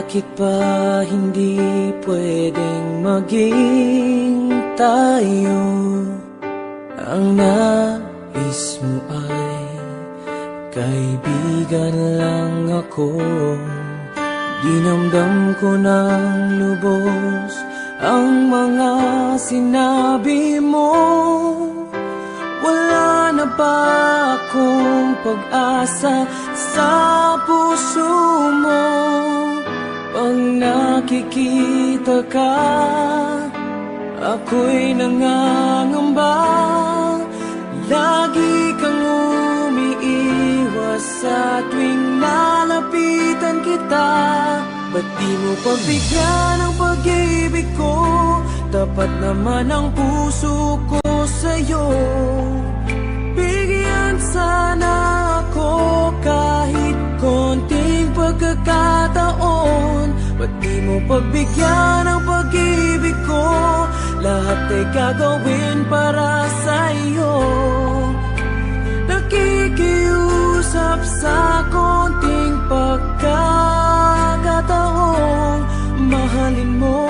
Bakit ba hindi pwedeng maging tayo? Ang nais mo ay kaibigan lang ako. Dinamdam ko ng lubos ang mga sinabi mo. Wala na ba akong pag-asa sa puso mo? Pag nakikita ka, ako'y nangangamba. Lagi kang umiiwas sa tuwing lalapitan kita. Ba't di mo pagbigyan ang pag-ibig ko? Tapat naman ang puso ko sa'yo. Bigyan sana ako kahit konting pagkakataon. Ba't di mo pagbigyan ang pag-ibig ko? Lahat ay gagawin para sa'yo. Nakikiusap sa konting pagkakataon, mahalin mo.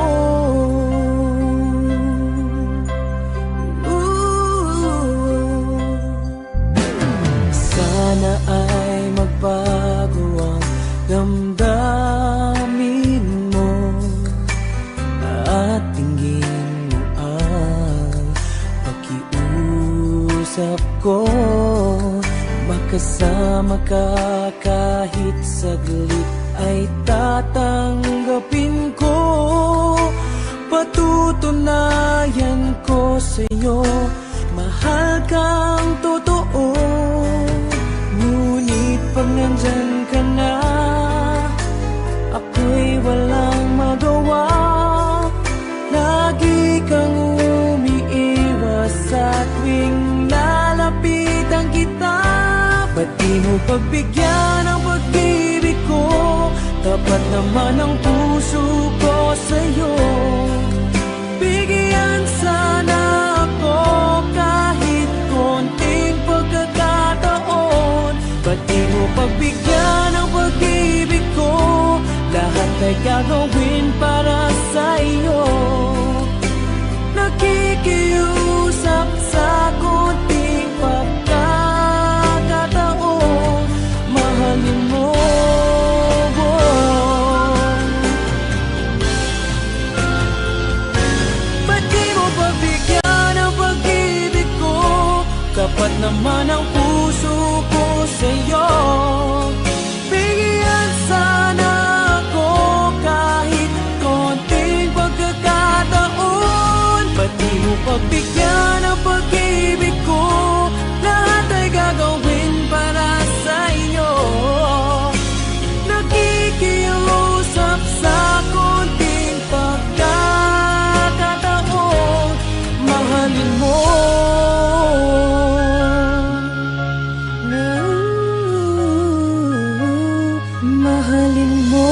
Sana ay magbago ang damdamin mo at tingin mo ang pakiusap ko. Makasama ka kahit saglit ay tatanggapin ko. Patutunayan ko sa'yo, mahal kang totoo. Ngunit pag nandyan ka na, ako'y walang magawa. Lagi kang umiiwas sa tuwing lalapitan kita. Ba't di mo pagbigyan ang pag-ibig ko? Tapat naman ang puso ko sa'yo. Bigyan sana ako kahit konting pagkakataon. Ba't di mo pagbigyan ang pag-ibig ko? Lahat ay gagawin para sa'yo. Nakikiusap sa konting pagkakataon, mahalin mo. Ba't di mo pagbigyan ang pag-ibig ko? Kapat naman ang puso ko sa'yo. Bigyan sana ako kahit konting pagkakataon. Ba't di mo pagbigyan ang pag-ibig ko? Lahat ay gagawin para sa'yo. Nakikiusap sa konting pagkakataon, mahalin mo. Mahalin mo.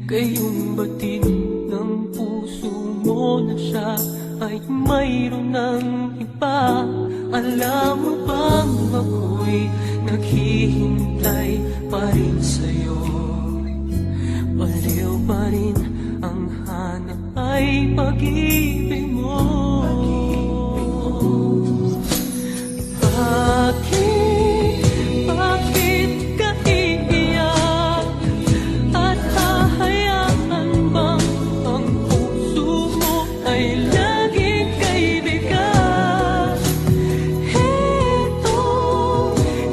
Ngayong batid ng puso mo na siya ay mayroon ng iba. Alam mo bang ako'y naghihintay pa rin sa'yo? Baliw pa rin ang hanap ay pag-ibig mo. Bakit ka iiyak? At hahayaan bang ang puso mo ay laging kay bigat?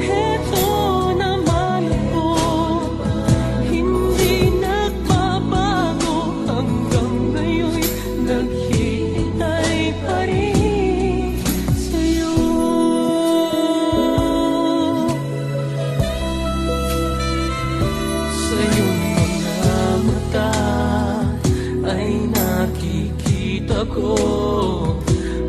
Heto naman ako, hindi nagbabago hanggang ngayon'y naghihintay pa rin sa'yo. Sa iyong mga mata ay nakikita ko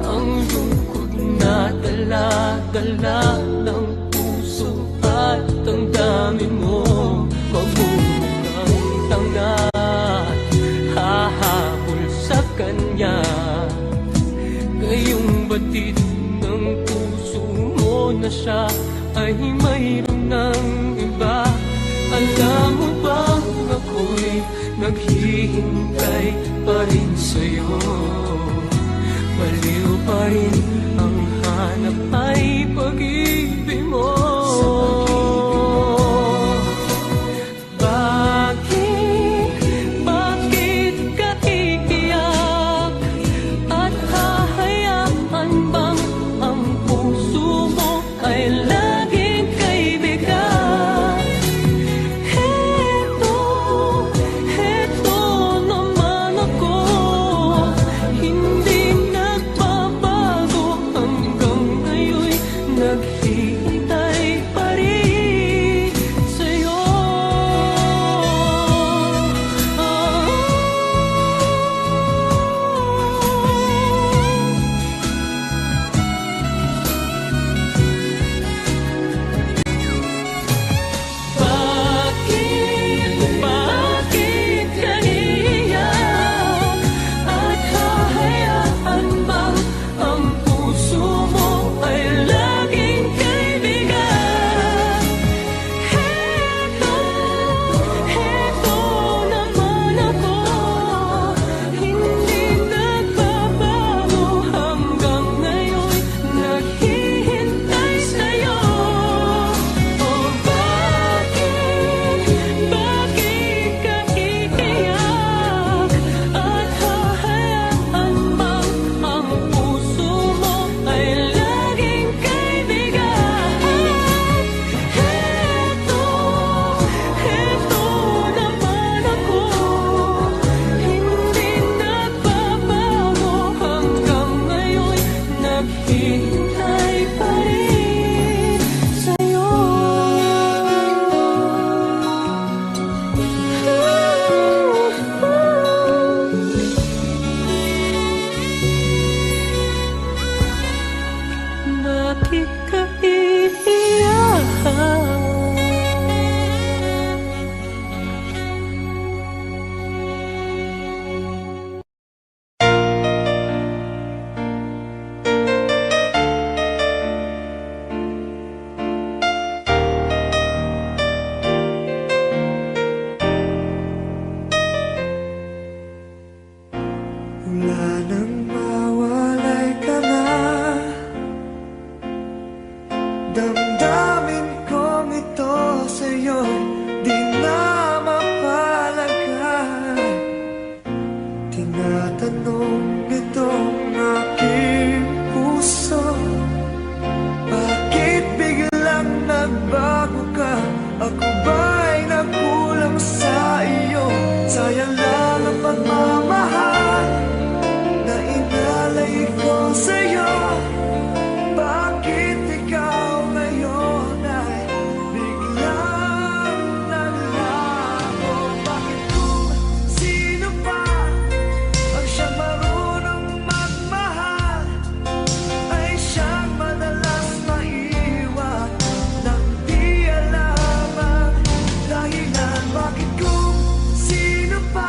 ang lungkot na dala-dala ng puso at ang dami mo magmumukhang tanga at hahabol sa kanya. Ngayong batid ng puso mo na siya ay mayroon ng iba. Alam mo bang ako'y naghihintay pa rin sa'yo? Baliw pa rin ang hanap ay pag-ibig mo. Bakit ka iiyak? At hahayaan bang ang puso mo ay laging kay bigat? Heto naman ako, hindi nagbabago hanggang ngayon'y naghihintay pa rin sa'yo. Bakit ka iiyak? At hahayaan bang ang puso mo ay laging kay bigat? Heto naman ako, hindi nagbabago hanggang ngayon'y naghihintay sa'yo. Oh, bakit ka iiyak? At hahayaan bang ang puso mo ay laging kay bigat? Heto naman ako, hindi nagbabago hanggang ngayon'y naghihintay pa rin sa'yo. Bakit ka iiyak? Wala nang mawalay ka na, damdamin kong ito sa'yo'y di na mapalagay. Tinatanong nitong aking puso, bakit biglang nagbago ka? Ako ba'y nagkulang sa iyo? Sayang lang ang pagmamahal na inalay ko sa'yo. Bakit ikaw ngayon ay biglang naglaho? Bakit kung sino pa ang siyang marunong magmahal ay siyang madalas maiwan nang di alam ang dahilan? Bakit kung sino pa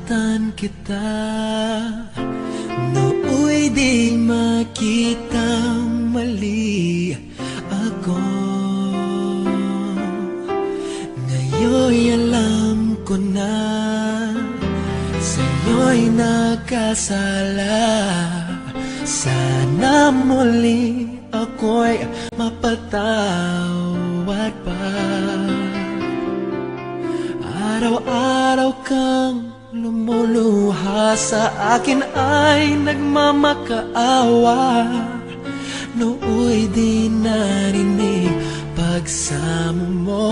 nasaktan kita, nooy di makita mali ako. Ngayon'y alam ko na sa'yo'y nakasala. Sana muli ako'y mapatawad pa. Araw-araw kang lumuluha sa akin ay nagmamakaawa. Nooy di narinig pagsamo mo.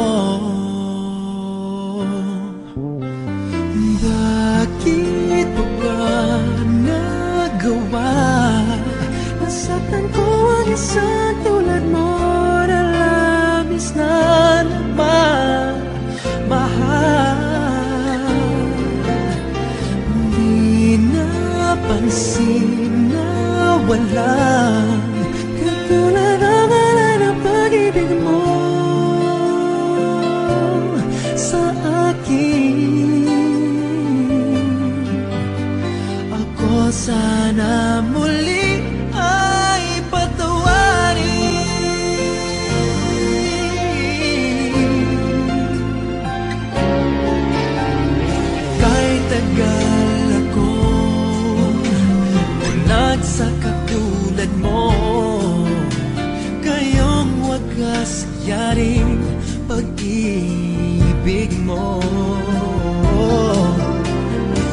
Bakit mo ba nagawa? Nasaktan ko ang isang tulad mo na labis na nagmamahal. Di napansin na walang katulad ang alay ng pag-ibig mo sa akin. Ako sana muli ay patawarin. Kahit tagal ako ulat sa katulad mo, kayong wagas yaring pag-ibig mo.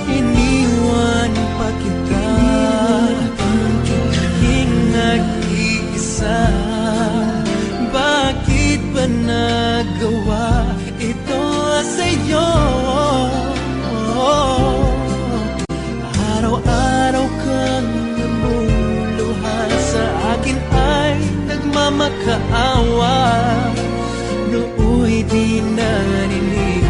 Iniwan pa kita, naging nag-iisa. Bakit ba nagawa ito sa'yo? Araw-araw kang namuluhan sa akin ay nagmamakaawa. Nooy di narinig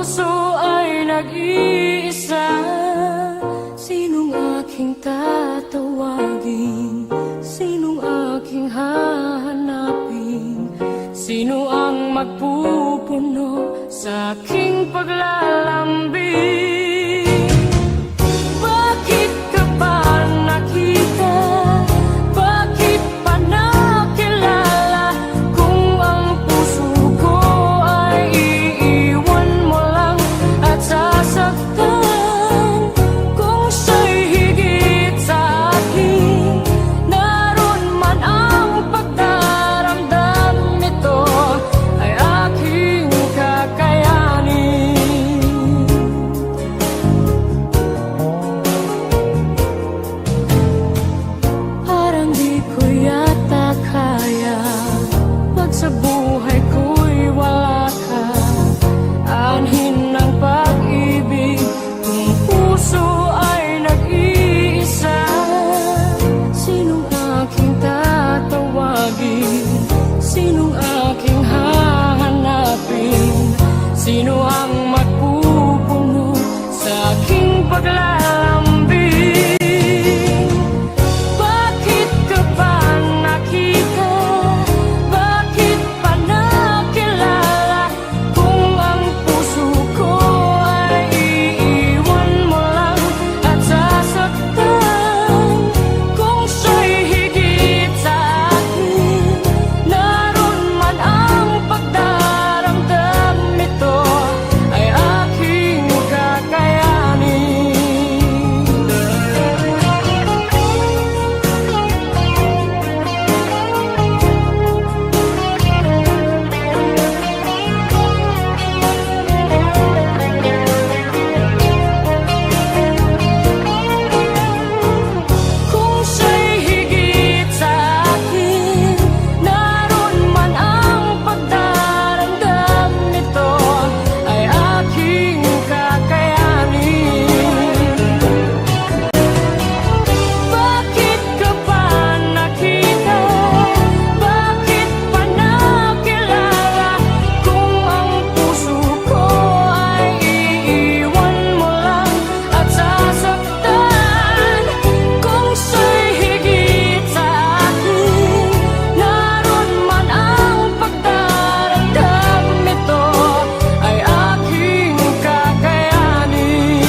puso ay nag-iisa. Sinong aking tatawagin? Sinong aking hahanapin? Sino ang magpupuno sa aking paglalambing? Bakit ka ba nakita? Bakit pa nakilala? Kung ang puso ko ay iiwan mo lang at sasaktan. Kung siya'y higit sa akin, naroon man ang pagdaramdam nito ay aking kakayanin. Parang di ko yata kaya pag sa buhay ko'y wala ka. Anhin ng pag-ibig kung puso ay nag-iisa. Sinong aking tatawagin? Sinong aking hahanapin? Sino ang magpupuno sa aking paglalambing? Bakit ka ba nakita? Bakit pa nakilala? Kung ang puso ko ay iiwan mo lang at sasaktan. Kung siya'y higit sa akin, naroon man ang pagdaramdam nito ay aking kakayanin. Kung siya'y higit sa akin, naroon man ang pagdaramdam nito ay aking kakayanin. Bakit ka ba nakita? Bakit pa nakilala? Kung ang puso ko ay iiwan mo lang at sasaktan. Kung siya'y higit sa akin, naroon man ang pagdaramdam nito ay aking kakayanin.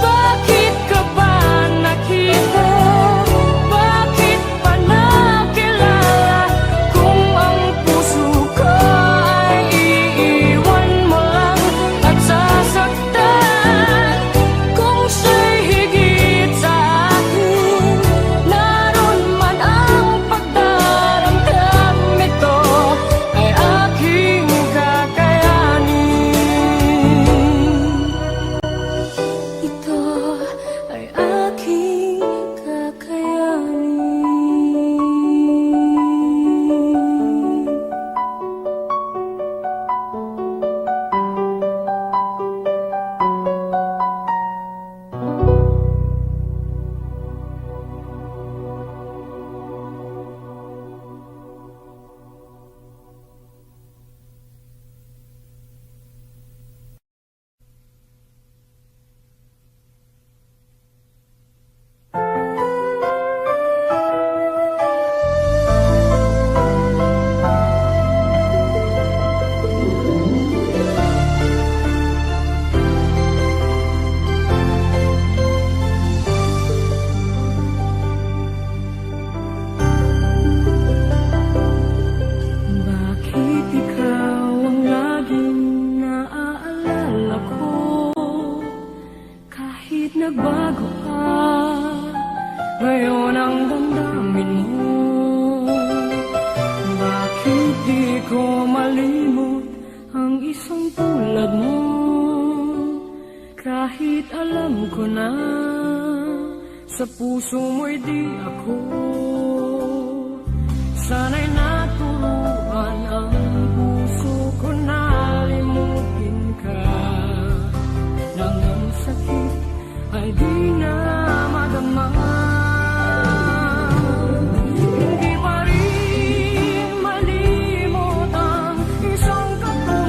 Bakit ka ba nakita? Bakit pa nakilala? Kung ang puso ko ay iiwan mo lang at sasaktan. Kung siya'y higit sa akin, naroon man ang pagdaramdam nito ay aking kakayanin. Ito ay aking kakayanin. Bakit ikaw ang laging naaalala ko? Kahit nagbago ka, ngayon ang damdamin mo. Bakit di ko malimot ang isang tulad mo? Kahit alam ko na sa puso mo'y di ako. Sana'y naturuan ang puso ko na limutin ka. Nang ang sakit ay di na madama. Hindi pa rin malimot ang isang katulad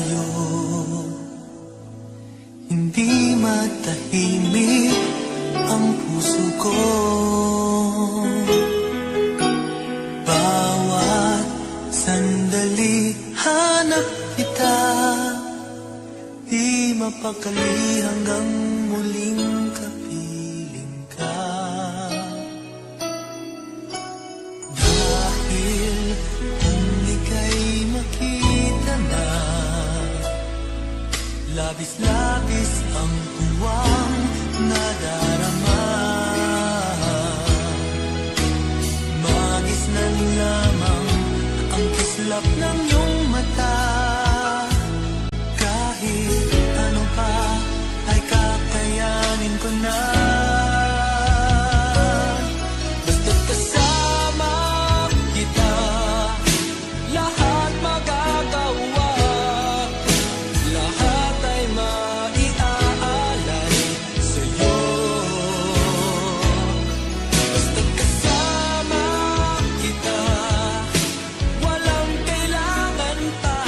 sa'yo. Hindi matahimik ang puso ko. Bawat sandali hanap kita, di mapakali hanggang muling kapiling ka. Dahil kung ika'y makita na, labis-labis ang puwang nadarama. Magisnan lamang ang kislap ng iyong mata. Kahit ano pa ay kakayanin ko na. Basta't kasama kita, lahat magagawa. Lahat ay maiaalay sa'yo. Basta't kasama kita, walang kailangan pa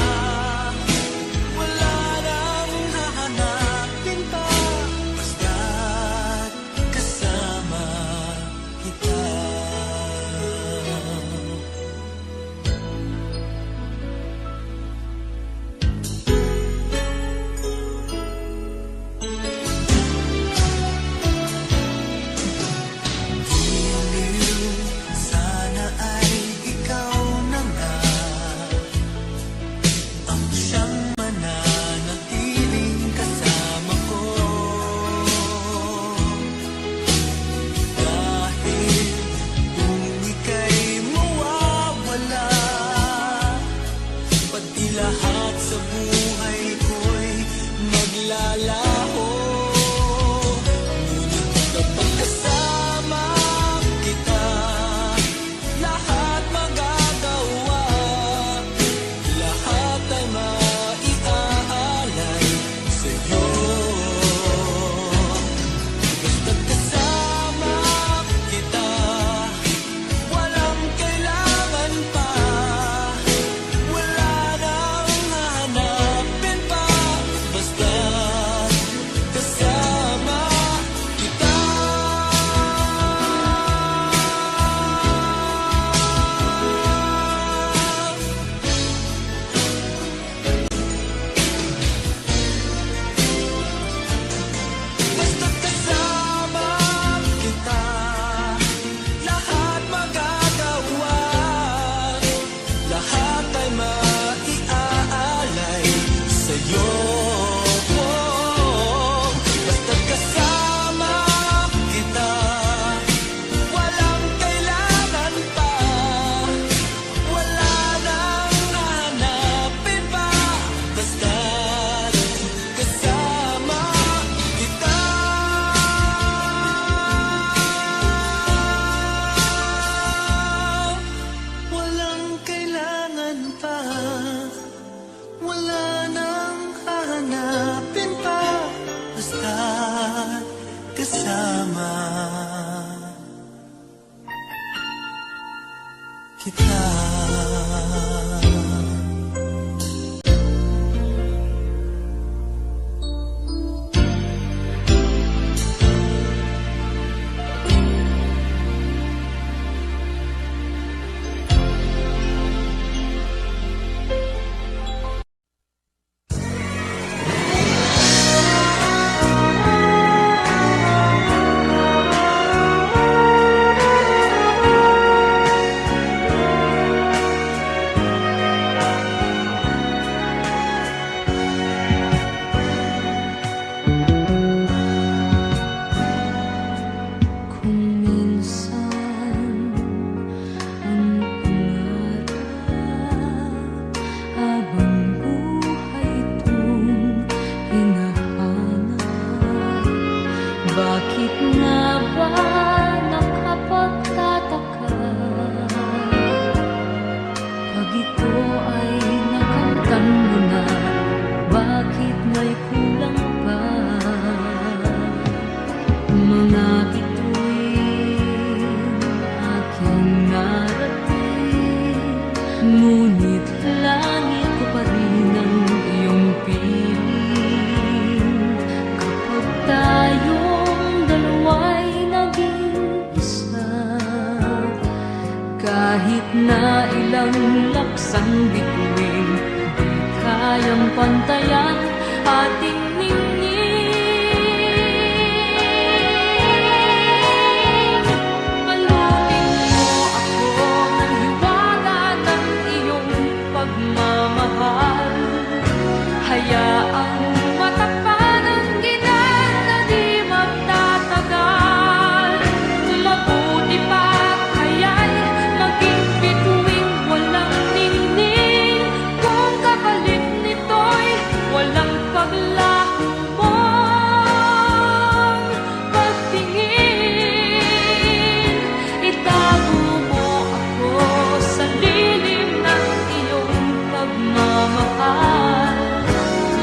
ilang laksang bituin, di kayang pantayan ating ningning. Balutin mo ako ng hiwaga ng iyong pagmamahal. Hayaang matakpan ang ginaan na di magtatagal. Mabuti pa kaya'y maging bituing walang ningning, kung kapalit nito'y walang paglaho mong pagtingin. Itago mo ako sa lilim ng iyong pagmamahal.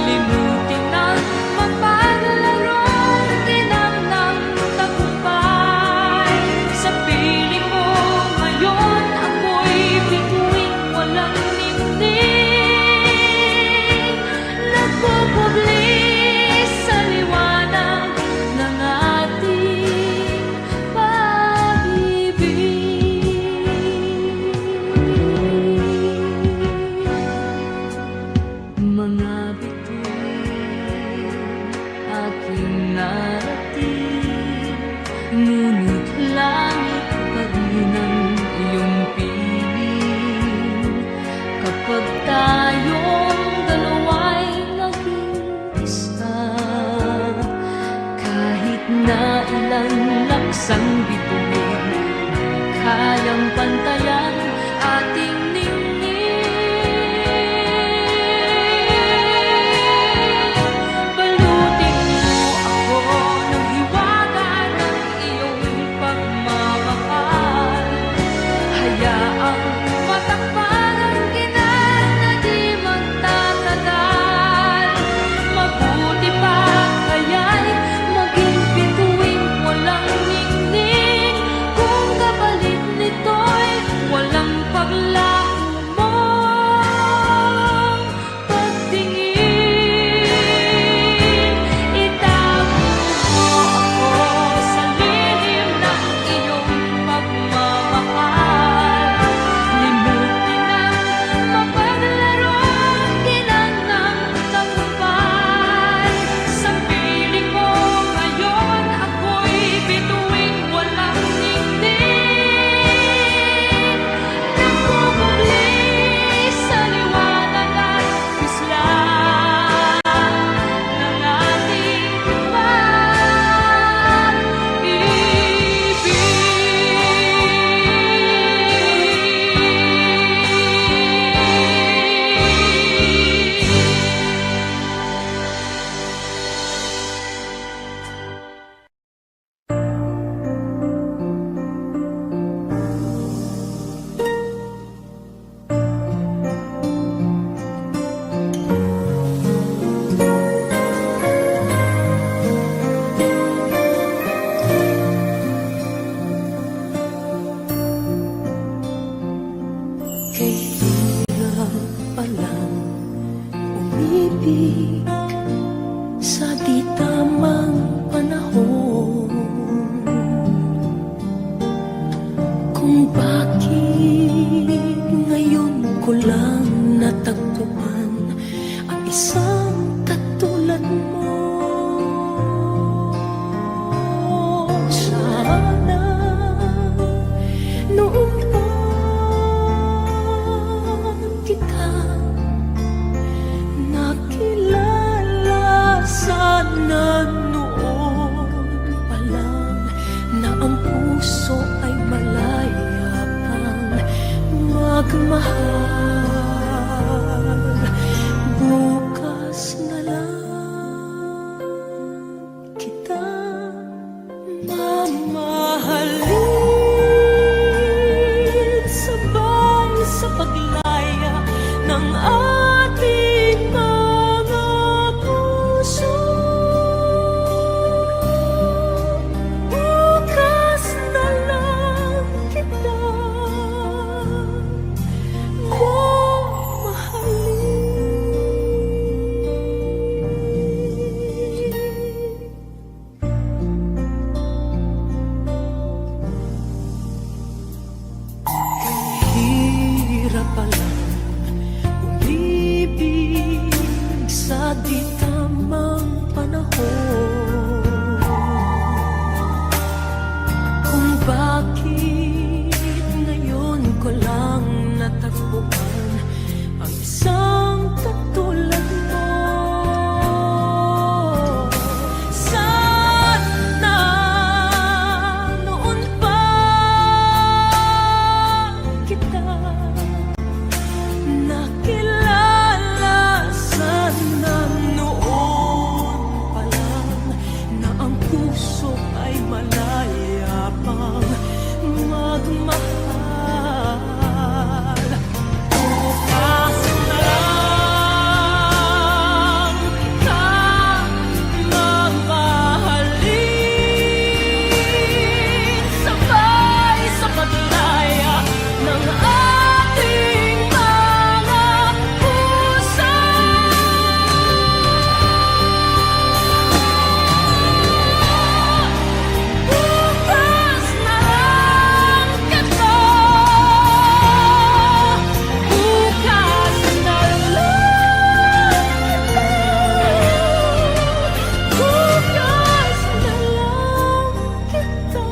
Limutin ang mapaglarong ginang ng tagumpay. Sa piling mo ngayon ako'y bituing walang ningning, nagpupubli sa liwanag ng ating pag-ibig. Mga bituin aking narating, ngunit langit pa rin ang iyong piling. Kapag tayong dalawa'y naging isa, kahit na ilang laksang bituin, di kayang pantayan ating ningning. Balutin mo ako ng hiwaga ng iyong pagmamahal. Hayaang matakpan ang ginaan na di magtatagal. Mabuti pa kaya'y maging bituing walang ningning, kung kapalit nito'y walang paglaho mong pagtingin. Itago mo ako sa lilim ng iyong pagmamahal. Limutin ang mapaglarong ginang ng tagumpay. Sa piling mo ngayon ako'y bituing walang ningning, nagpupubli sa liwanag at huslan ng ating Kailan palang umibig sa di tamang panahon, kung bakit ngayon ko lang natagpuan ang isang katulad mo. Sana noon pa kita nakilala, sana noon pa lang na ang puso ay malaya pang magmahal. Bukas na lang kita mamahalin, sabay sa paglaya ng ating mga puso. Bukas na lang kita di tamang panahon kung bakit ngayon ko lang natagpuan ang isang katulad mo. Sana noon pa kita nakilala, sana noon pa lang na ang puso ay malaya pang magmahal. Bukas na lang kita mamahalin, sabay sa paglaya ng ating mga puso. Bukas na lang kita, bukas na lang kita, bukas na lang kita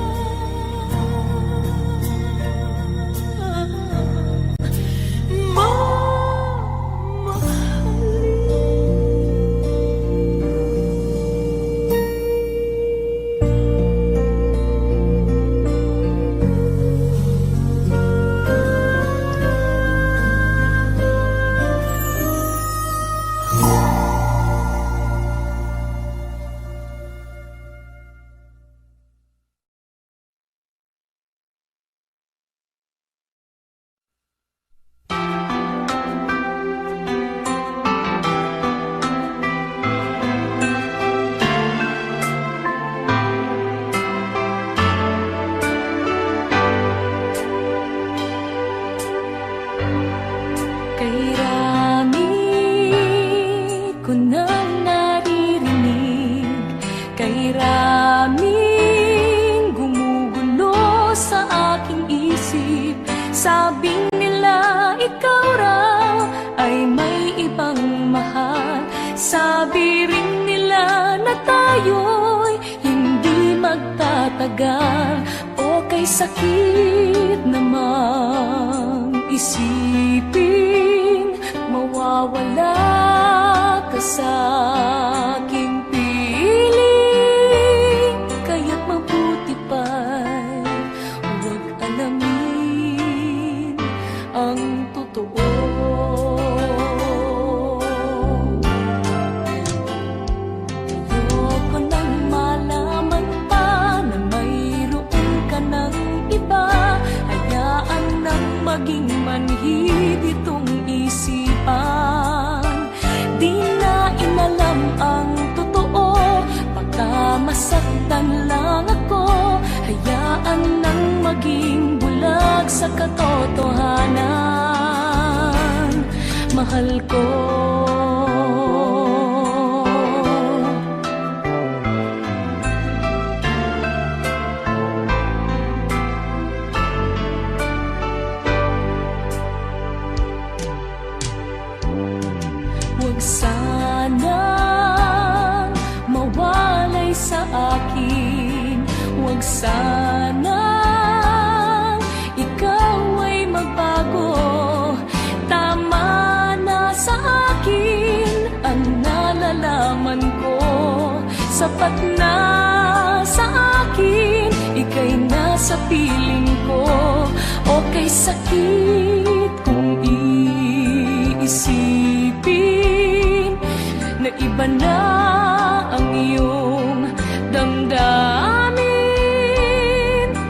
Kay rami ko nang naririnig, kay raming gumugulo sa aking isip. Sabing nila ikaw raw ay may ibang mahal. Sabi rin nila na tayo'y hindi magtatagal. O kay sakit namang isipin, mawawala ka sa aking piling. Kaya't mabuti pa'y huwag alamin ang totoo. Ayoko nang malaman pa na mayroon ka ng iba. Hayaan nang maging manhid itong isipan. Di na inalam ang totoo, baka masaktan lang ako. Hayaan nang maging bulag sa katotohanan. Mahal ko. Huwag sanang mawalay sa akin. Huwag sanang ikaw ay magbago. Tama na sa akin ang nalalaman ko. Sapat na sa akin, ika'y nasa piling ko. O kay sakit kung iisipin na iba na ang iyong damdamin.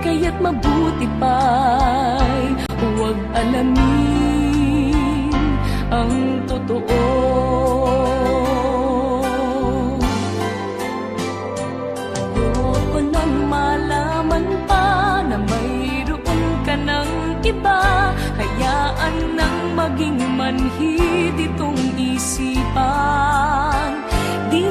Kaya't mabuti pa'y huwag alamin ang totoo. Ayoko nang malaman pa na mayroon ka ng iba. Hayaan nang maging manhid itong isipan. Di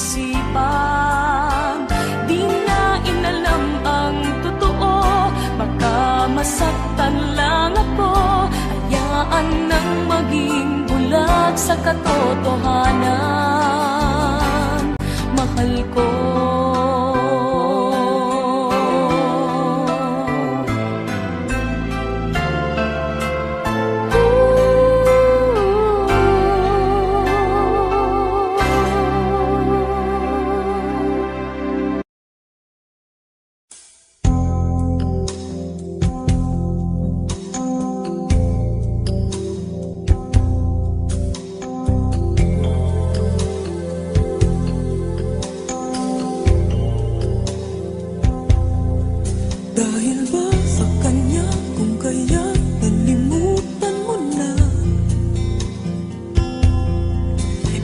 isipan. Di na inalam ang totoo, baka masaktan lang ako. Hayaan nang maging bulag sa katotohanan. Mahal ko. Dahil ba sa kanya kung kaya nalimutan mo na?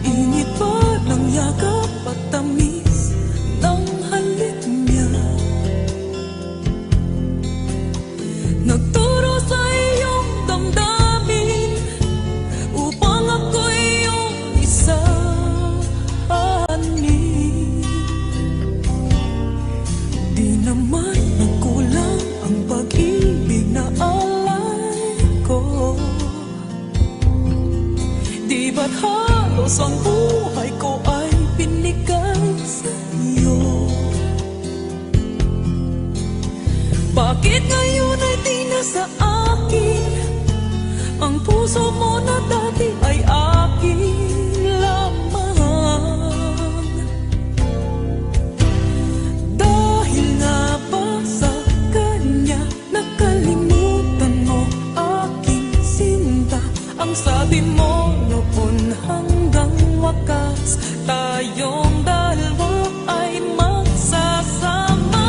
Init pa ng yakap at tamis ng halik niya. Nagturo sa iyong damdamin upang ako'y iyong isahanin. Di naman nagkulang ang pag-ibig na alay ko. Di ba't halos ang buhay ko ay binigay sa iyo? Bakit ngayon ay di na sa akin ang puso mo na dati ay akin lamang? Dahil nga ba sa kanya nakalimutan mo aking sinta? Ang sabi mo noon hanggang wakas tayong dalawa ay magsasama.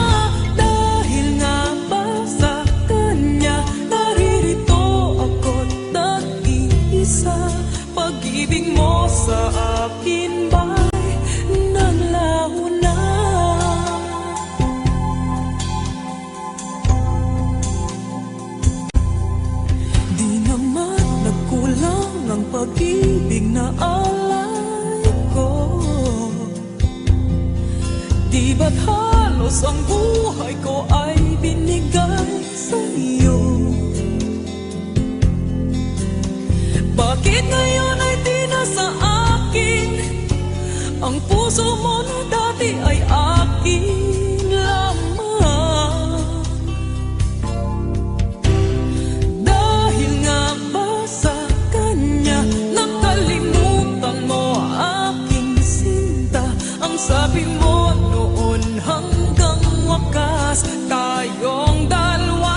Dahil nga ba sa kanya naririto ako't nag-iisa? Pag-ibig mo sa akin ba'y naglaho na? Di naman nagkulang ang pag-ibig na alay ko. Di ba't halos ang buhay ko ay binigay sa iyo? Bakit ngayon ay di na sa akin ang puso mo na dati ay akin lamang? Dahil nga ba sa kanya nakalimutan mo aking sinta? Ang sabi mo noon hanggang wakas tayong dalawa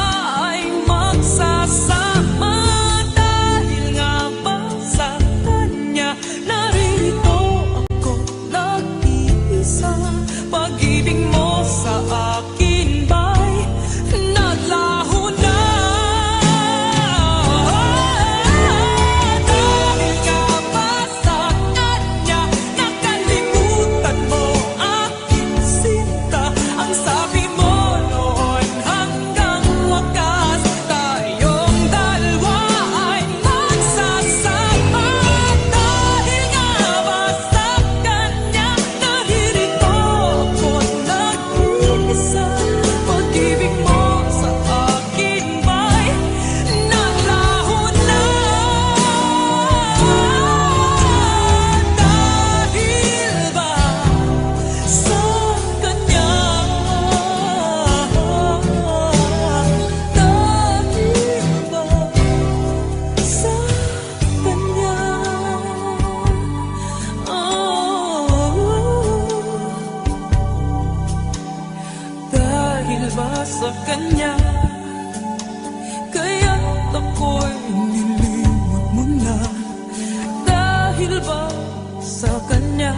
ay magsasama. Dahil nga ba sa kanya naririto ako nag-iisa? Pag-ibig mo sa akin ba'y naglaho na? Dahil nga ba sa kanya nakalimutan mo aking sinta? Ang sabi mo noon hanggang wakas tayong dalawa ay magsasama. Dahil nga ba sa kanya naririto ako't nag-iisa? Pag-ibig mo sa akin ba'y naglaho na? Dahil ba sa kanya? Dahil ba sa kanya? Dahil ba sa kanya kaya't ako'y nilimot mo na? Dahil ba sa kanya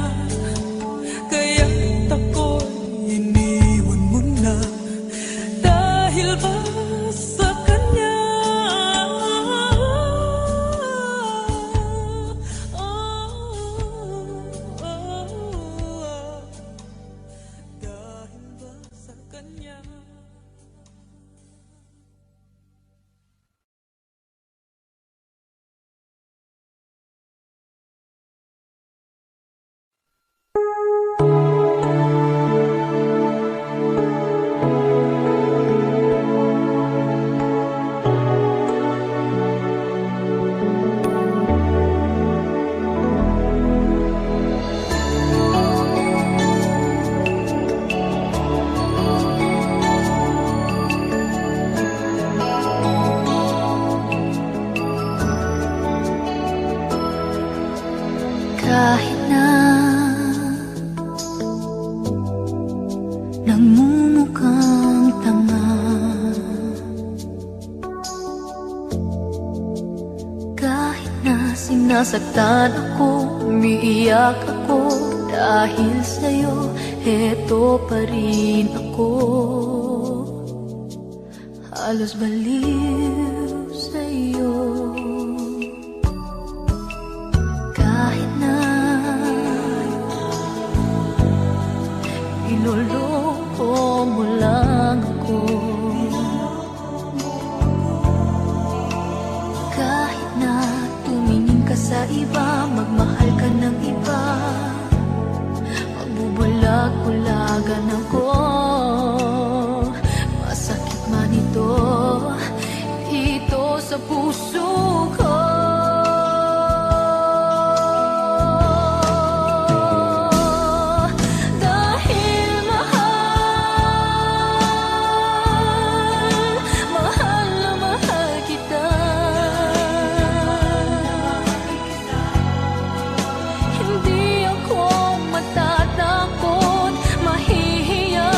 kaya't ako'y iniwan mo na? Dahil ba sa kanya? Dahil ba sa kanya? Sinasaktan ako, umiiyak ako dahil sa'yo, heto pa rin ako. Halos baliw sa'yo. Kahit na iloloko mo lang ako, kahit na tumingin ka sa iba, magmahal ka ng iba, magbubulag-bulagan ako. Masakit man ito, ito sa puso ko. Dahil mahal na mahal kita. Hindi ako matatakot, mahihiya,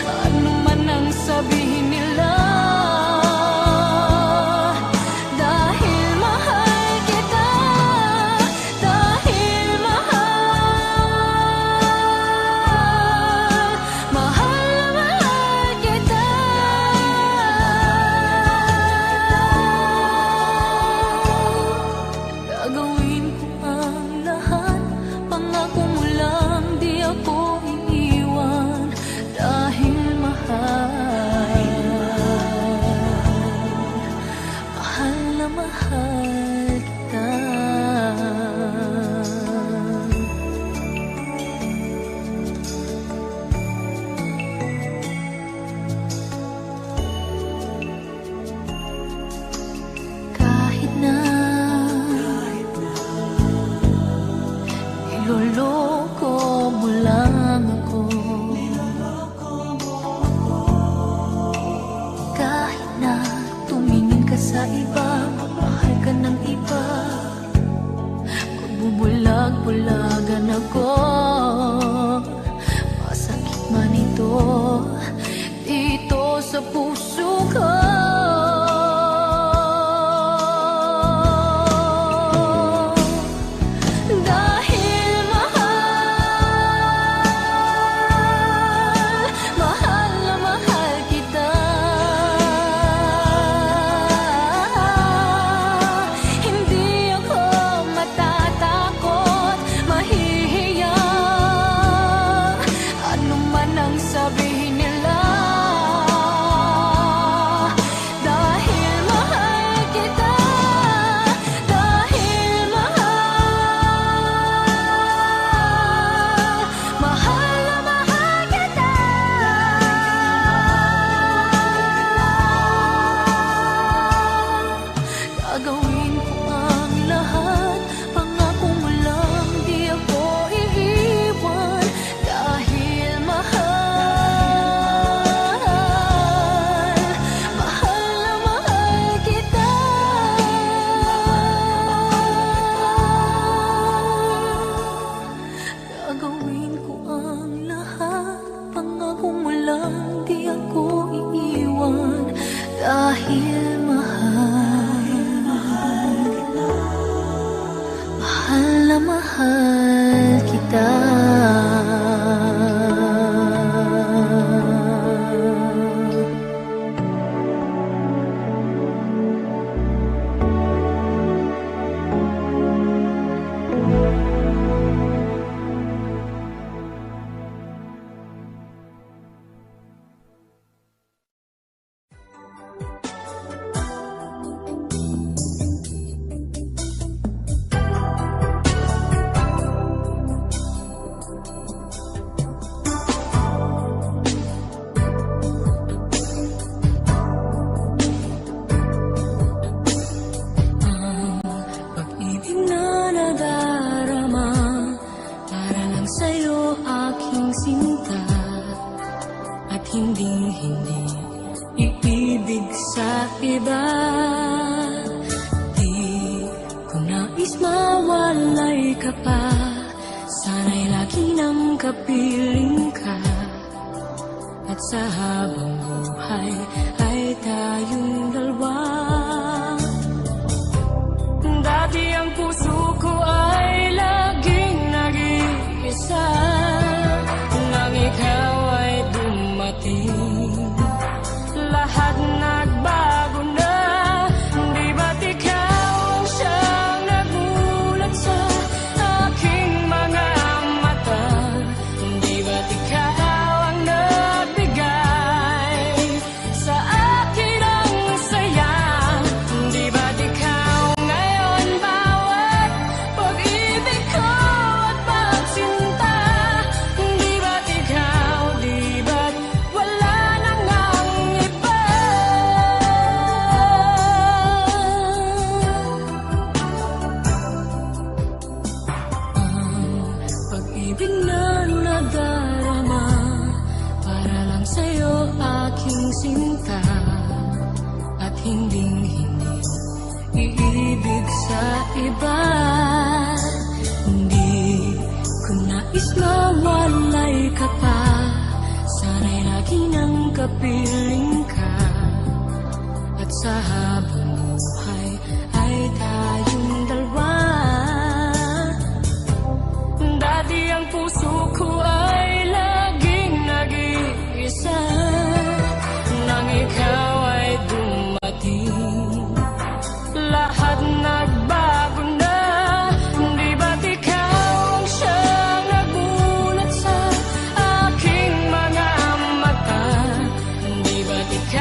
ano man ang sabihin nila. Dahil mahal kita, dahil mahal na mahal kita. Gagawin ko ang lahat, pangako mo lang, di ako iiwan. Dahil mahal na mahal kita. Kahit na iloloko mo lang ako, kahit na tumingin ka sa iba, magmahal ka ng iba, magbubulag-bulagan ako. Masakit man ito, dito sa puso ko. Dahil mahal na mahal kita. Hindi ako matatakot, mahihiya, ano man ang sabihin nila. Dahil mahal kita, dahil mahal na mahal kita. Gagawin ko ang lahat, pangako mo lang, di ako iiwan. Dahil mahal na mahal kita. Gagawin ko ang lahat, pangako mo lang, di ako iiwan. Dahil mahal na mahal kita. Pag-ibig na nadarama, para lang sa'yo aking sinta, at hindi iibig sa iba. Di ko nais mawalay ka pa, sana'y lagi nang kapiling ka. At sa habang buhay ay tayong dalawa. hinding-hindi iibig sa iba. Hindi ko nais mawalay ka pa, sana'y lagi nang kapiling ka. At sa habang buhay ay tayong dalawa. Dati ang puso ko ay laging nag-iisa, nang ikaw ay dumating, lahat nagbago na. Di ba't ikaw ang siyang nagulat sa aking mga mata? Di ba't ikaw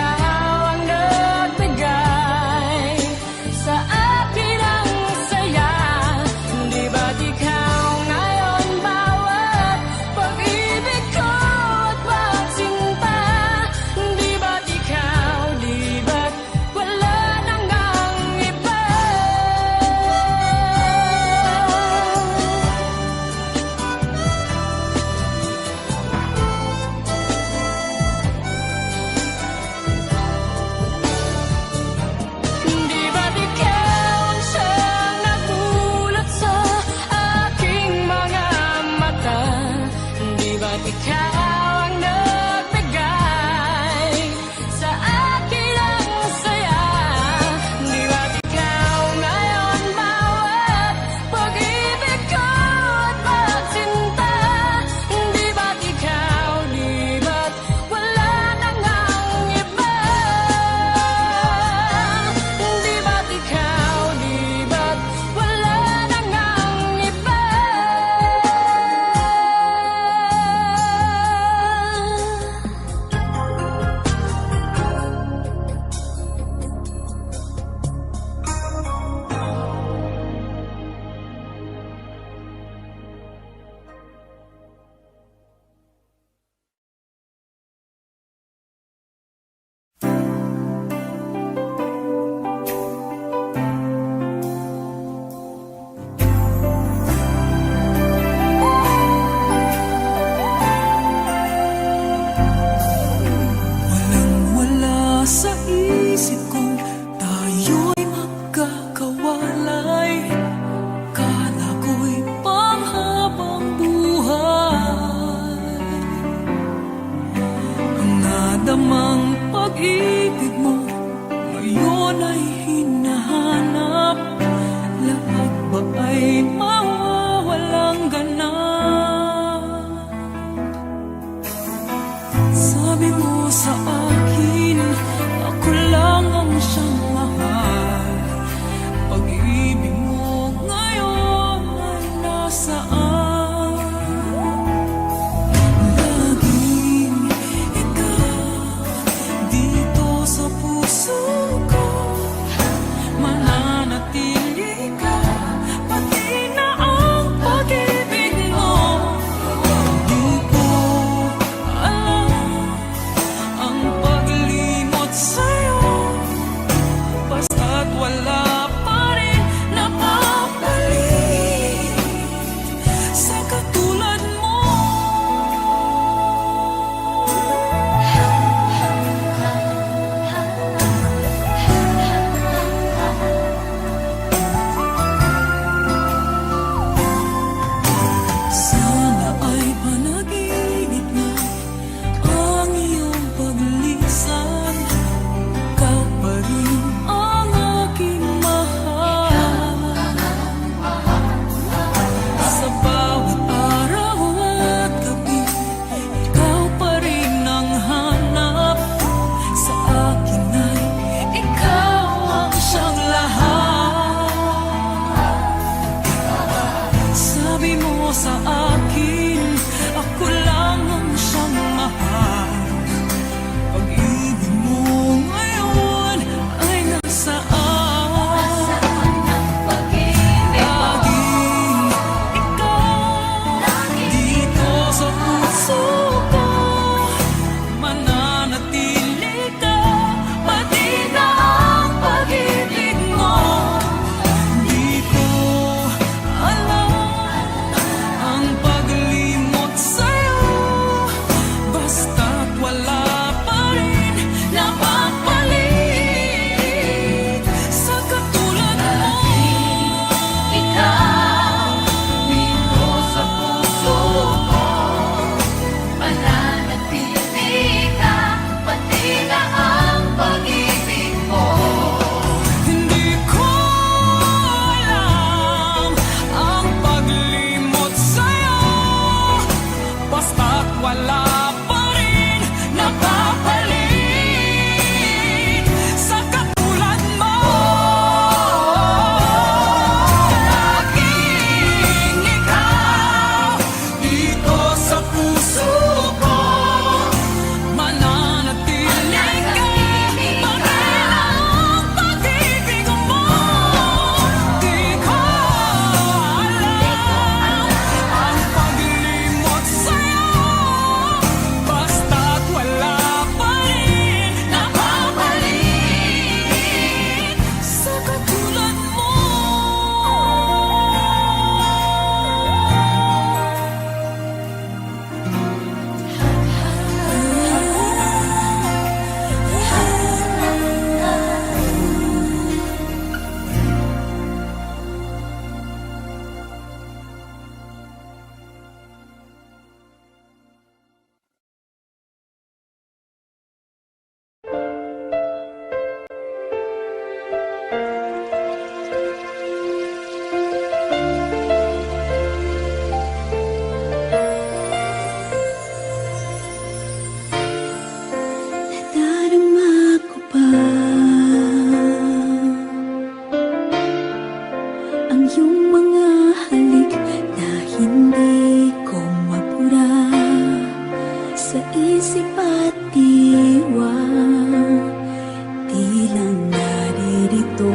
lang naririto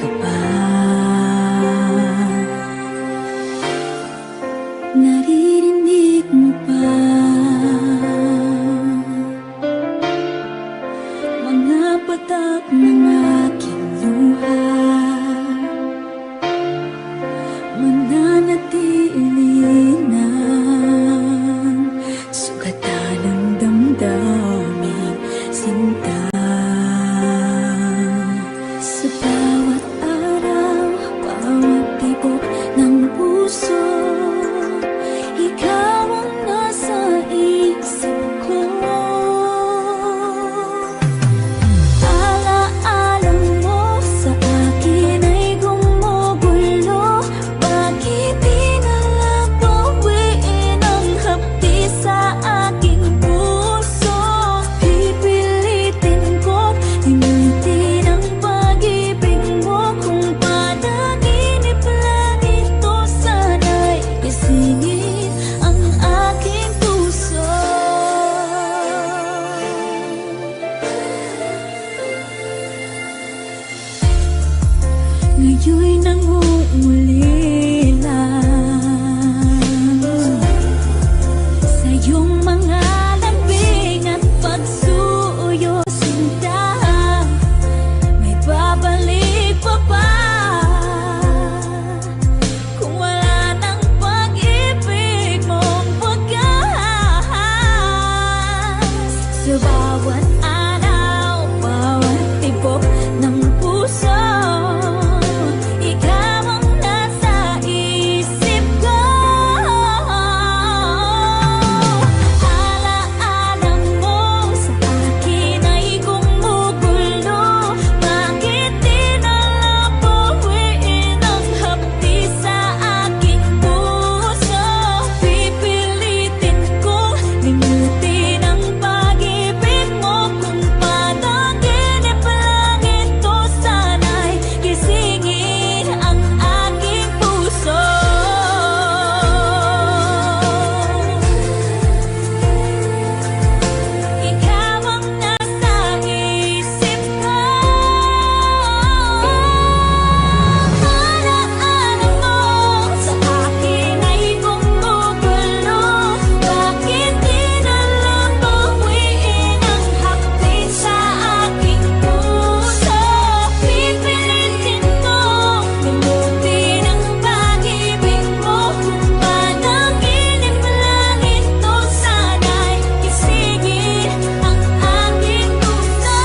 ka pa. Naririnig mo pa mga patak ng aking luha, mananatili ng sugatan ng damdaming sinta. Sa bawat araw, bawat tibok ng puso, ikaw ang nasa isip ko. Alaala mo sa akin ay gumugulo. Bakit di na lang bawiin ang hapdi sa aking puso? Pipilitin ko't limutin ang pag-ibig mo. Kung panaginip lang ito, sana'y gisingin ang aking puso. Ngayon'y nangungulila sa iyong mga lambing at pagsuyo, sinta. May babalik pa ba kung wala ng pag-ibig mong wagas? Sa bawat araw, bawat tibok ng puso, ikaw ang nasa isip ko. Alaala mo sa akin ay gumugulo. Bakit di na lang bawiin ang hapdi sa aking puso? Pipilitin kong limutin ang pag-ibig mo. Kung panaginip lang ito, sana'y gisingin ang aking puso. Ikaw ang nasa isip ko. Alaala mo sa akin ay gumugulo. Bakit di na lang bawiin ang hapdi sa aking puso? Pipilitin kong limutin ang pag-ibig mo. Kung panaginip lang ito, sana'y gisingin ang aking puso.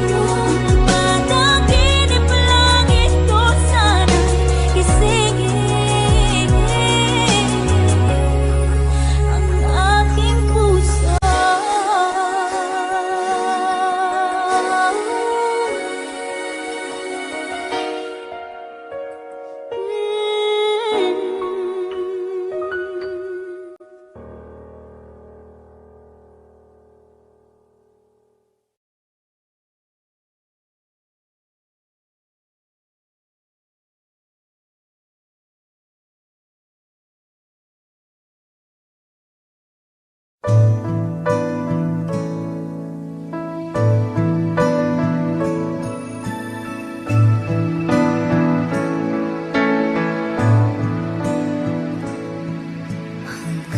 Kung panaginip lang ito, sana'y gisingin ang aking puso.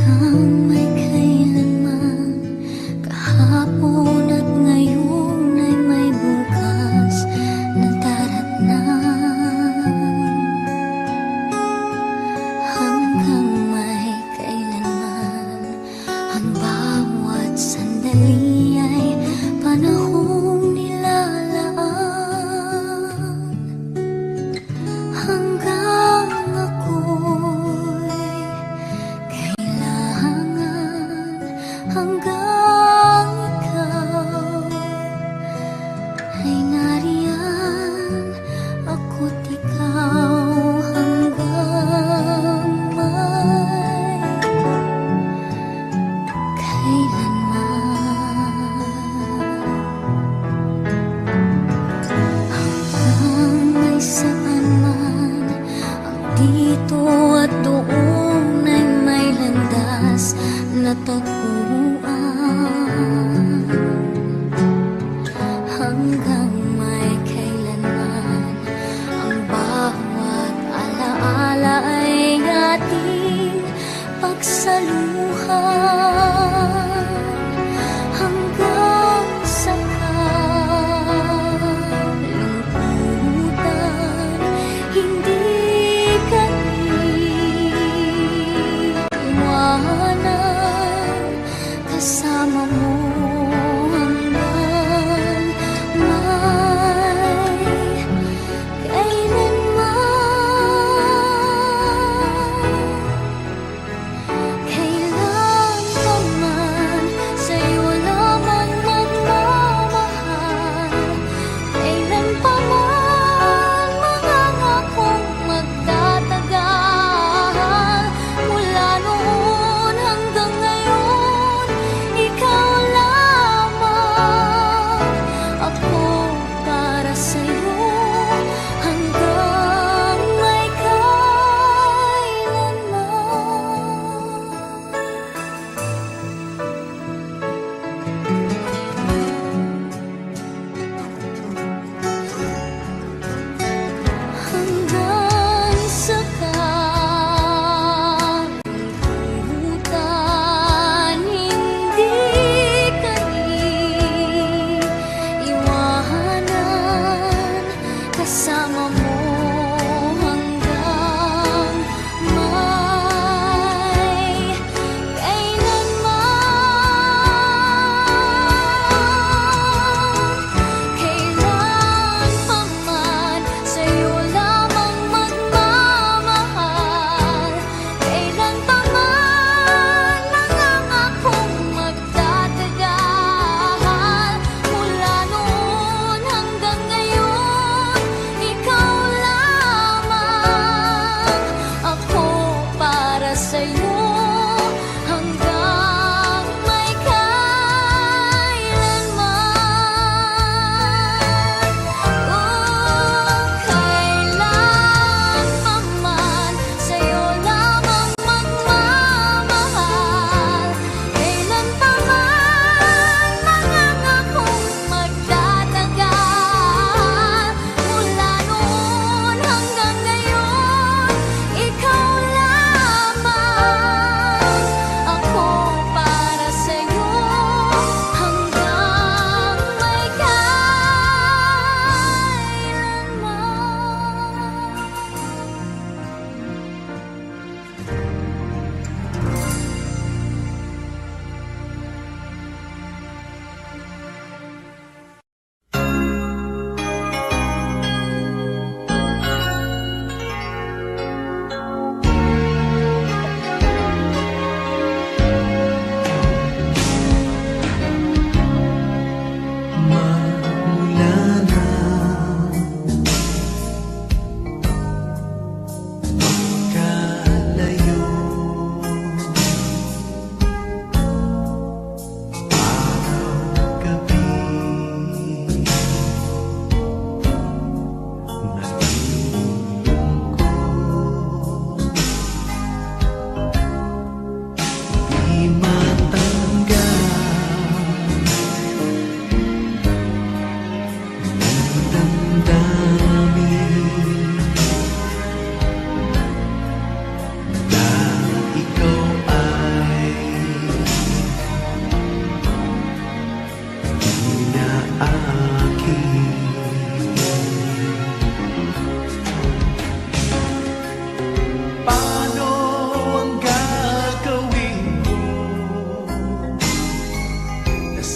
Hanggang may kailanman, kahapon at ngayon ay may bukas na daratnan. Hanggang may kailanman, ang bawat sandali ay panahong nilalaan. Hanggang ako'y kailangan, hanggang ikaw ay nariyan, ako't ikaw hanggang may kailanman. Hanggang may saan man, ang dito at doon ay may landas na tagumpay.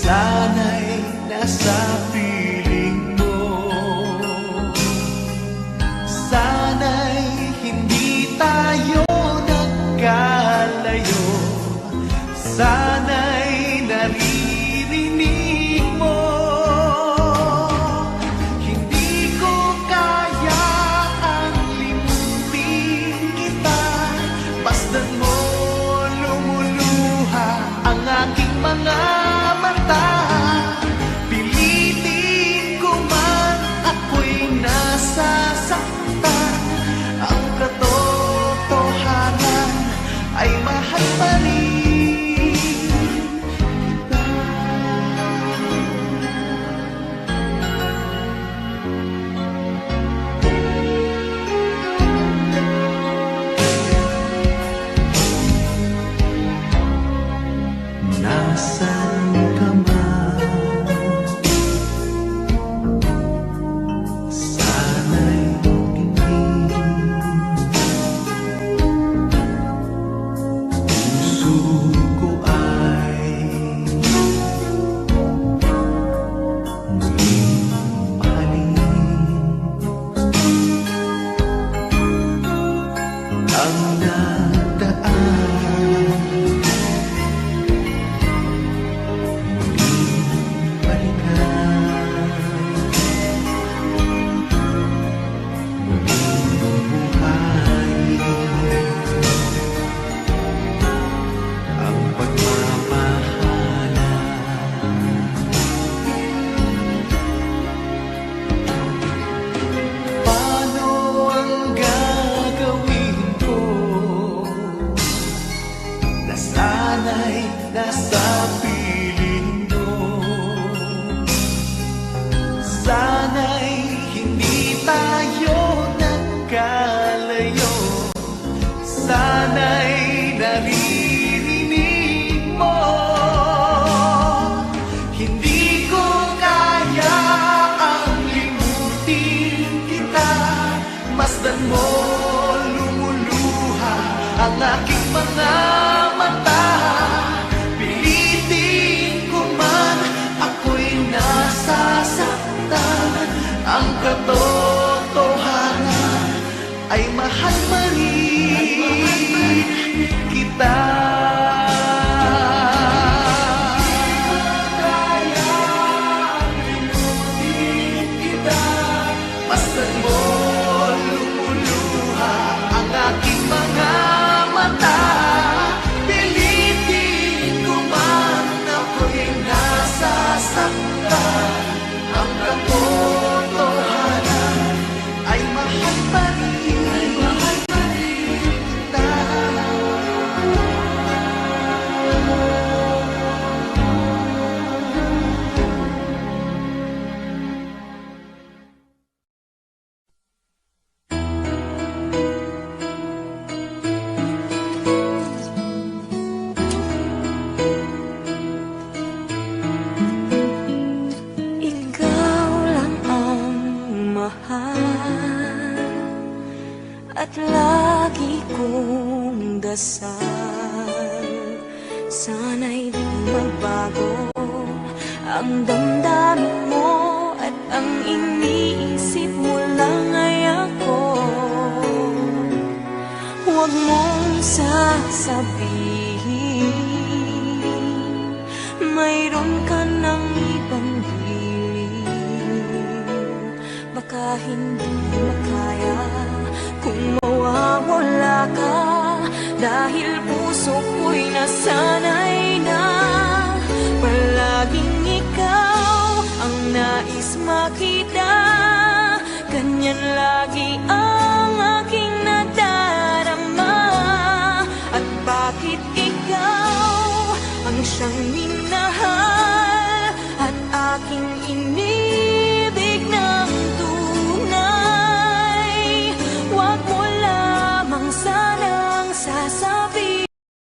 Sana'y nasa piling mo. Sana'y hindi tayo nagkalayo. Sana'y naririnig mo. Hindi ko kaya ang limutin kita. Basta't mo lumuluha ang aking mga mata. Pilitin ko man ako'y nasasaktan. Ang katotohanan ay mahal pa rin. Nasaan ka man, sana'y tingin. Puso ko ay muling mahalin. Ang nagdaan nasa piling mo. Sana'y hindi tayo nagkalayo. Sana'y naririnig mo. Hindi ko kaya ang limutin kita. Masdan mo lumuluha ang aking mga mata. Ang katotohanan ay mahal pa rin kita. Basta't mo lumuluha ang aking mga mata. Pilitin ko man ako'y nasasaktan. Ang katotohanan ay mahal pa rin kita. At lagi kong dasal, sana'y di magbago ang damdamin mo at ang iniisip mo lang ay ako. Huwag mong sasabihin mayroon ka ng ibang hiling. Baka hindi makaya kung mawawala ka, dahil puso ko'y nasanay na palaging ikaw ang nais makita. Ganyan lagi ang aking nadarama. At bakit ikaw ang siyang minahal?